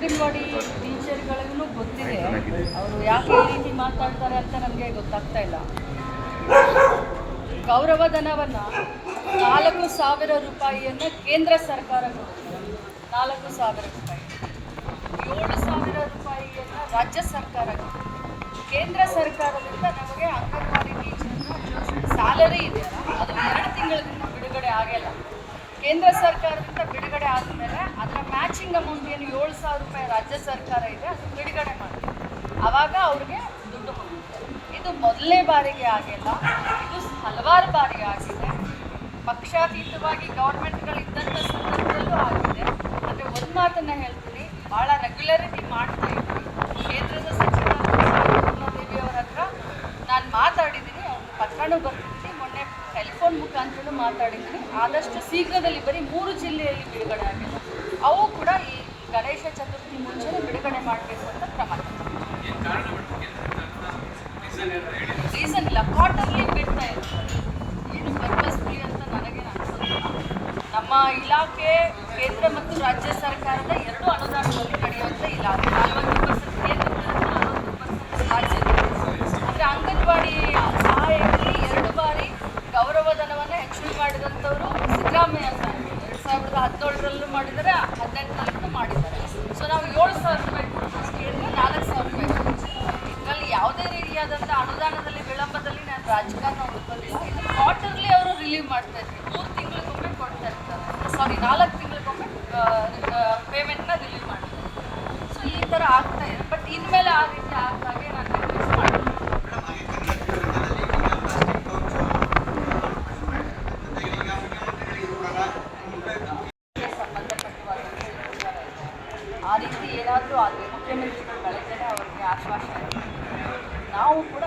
ಅಂಗನವಾಡಿ ಟೀಚರ್ಗಳಿಗೂ ಗೊತ್ತಿದೆ, ಅವರು ಯಾಕೆ ಈ ರೀತಿ ಮಾತಾಡ್ತಾರೆ ಅಂತ ನಮಗೆ ಗೊತ್ತಾಗ್ತಾ ಇಲ್ಲ. ಗೌರವಧನವನ್ನು 4,000 ರೂಪಾಯಿಯನ್ನು ಕೇಂದ್ರ ಸರ್ಕಾರ ಕೊಡುತ್ತೆ. 4,000 ರೂಪಾಯಿ. 7,000 ರೂಪಾಯಿಯನ್ನು ರಾಜ್ಯ ಸರ್ಕಾರ ಕೊಡುತ್ತೆ. ಕೇಂದ್ರ ಸರ್ಕಾರದಿಂದ ನಮಗೆ ಅಂಗನವಾಡಿ ಟೀಚರ್ನ ಸ್ಯಾಲರಿ ಇದೆಯಲ್ಲ, ಅದು 2 ತಿಂಗಳಿಂದ ಬಿಡುಗಡೆ ಆಗಿಲ್ಲ. ಕೇಂದ್ರ ಸರ್ಕಾರದಿಂದ ಬಿಡುಗಡೆ ಆದಮೇಲೆ ಅದರ ಮ್ಯಾಚಿಂಗ್ ಅಮೌಂಟ್ ಏನು 7,000 ರೂಪಾಯಿ ರಾಜ್ಯ ಸರ್ಕಾರ ಇದೆ, ಅದು ಬಿಡುಗಡೆ ಮಾಡಿ ಆವಾಗ ಅವ್ರಿಗೆ ದುಡ್ಡು ಹೋಗುತ್ತೆ. ಇದು ಮೊದಲನೇ ಬಾರಿಗೆ ಆಗಿಲ್ಲ, ಇದು ಹಲವಾರು ಬಾರಿ ಆಗಿದೆ. ಪಕ್ಷಾತೀತವಾಗಿ ಗೌರ್ಮೆಂಟ್ಗಳಿದ್ದಂಥ ಸಂದರ್ಭದಲ್ಲೂ ಆಗಿದೆ. ಆದರೆ ಒಂದು ಮಾತನ್ನು ಹೇಳ್ತೀನಿ, ಭಾಳ ರೆಗ್ಯುಲರಿಟಿ ಮಾಡ್ತಾ ಇದ್ವಿ. ಕೇಂದ್ರದ ಸಚಿವ ದೇವಿಯವರ ಹತ್ರ ನಾನು ಮಾತಾಡಿದ್ದೀನಿ, ಅವ್ರಿಗೆ ಪತ್ರನೂ ಬರ್ತಿದ್ದೀನಿ, ಮೊನ್ನೆ ಟೆಲಿಫೋನ್ ಮುಖಾಂತರನೂ ಮಾತಾಡಿದ್ದೀನಿ. ಆದಷ್ಟು ಶೀಘ್ರದಲ್ಲಿ ಬರೀ 3 ಜಿಲ್ಲೆಯಲ್ಲಿ ಬಿಡುಗಡೆ ಆಗಿದೆ. ಅವು ಕೂಡ ಈ ಗಣೇಶ ಚತುರ್ಥಿ ಮುಂಚೆನೇ ಬಿಡುಗಡೆ ಮಾಡಬೇಕು ಅಂತ ಕ್ರಮ. ರೀಸನ್ ಇಲ್ಲ, ಕ್ವಾರ್ಟರ್ಲಿ ಬಿಡ್ತಾ ಇರ್ತಾರೆ. ಏನು ಪರ್ಪಸ್ಫುಲಿ ಅಂತ ನನಗೇನು ಅನಿಸೋದಿಲ್ಲ. ನಮ್ಮ ಇಲಾಖೆ ಕೇಂದ್ರ ಮತ್ತು ರಾಜ್ಯ ಸರ್ಕಾರದ 2 ಅನುದಾನದಲ್ಲಿ ನಡೆಯುವಂಥ ಇಲಾಖೆ. 40% ಕೇಂದ್ರದಿಂದ 40% ರಾಜ್ಯದ. ಅಂದರೆ ಅಂಗನವಾಡಿ ಸಹಾಯಕರಿಗೆ 2 ಬಾರಿ ಗೌರವಧನವನ್ನು ಹೆಚ್ಚಳ ಮಾಡಿದಂಥವರು ಸಿದ್ದರಾಮಯ್ಯ ಸಾಹೇಬರು 2017ರಲ್ಲೂ ಮಾಡಿದ್ದಾರೆ, 2018ರಲ್ಲೂ ಮಾಡಿದ್ದಾರೆ. ಸೊ ನಾವು 7,000 ರೂಪಾಯಿ ಕೇಳಿದ್ರೆ 4,000 ರೂಪಾಯಿ. ಇದರಲ್ಲಿ ಯಾವುದೇ ರೀತಿಯಾದಂಥ ಅನುದಾನದಲ್ಲಿ ವಿಳಂಬದಲ್ಲಿ ನಾನು ರಾಜಕಾರಣ ಹುಡುಕೋದಿಲ್ಲ. ಇದು ಕ್ವಾರ್ಟರ್ಲಿ ಅವರು ರಿಲೀವ್ ಮಾಡ್ತಾ ಇರ್ತಾರೆ, 3 ತಿಂಗಳಿಗೊಮ್ಮೆ ಕೊಡ್ತಾ ಇರ್ತಾರೆ. 4 ತಿಂಗಳಿಗೊಮ್ಮೆ ಪೇಮೆಂಟ್ನ ರಿಲೀವ್ ಮಾಡ್ತಾರೆ. ಸೊ ಈ ಥರ ಆಗ್ತಾ ಇದೆ. ಬಟ್ ಇನ್ಮೇಲೆ ಆ ರೀತಿ ಆಗ್ದಾಗೆ ನಾನು ರಿಕ್ವೆಸ್ಟ್ ಮಾಡ್ತೀನಿ. ಆ ರೀತಿ ಏನಾದರೂ ಆದರೆ ಮುಖ್ಯಮಂತ್ರಿಗಳು ಬೆಳಗ್ಗೆನೇ ಅವರಿಗೆ ಆಶ್ವಾಸನೆ, ನಾವು ಕೂಡ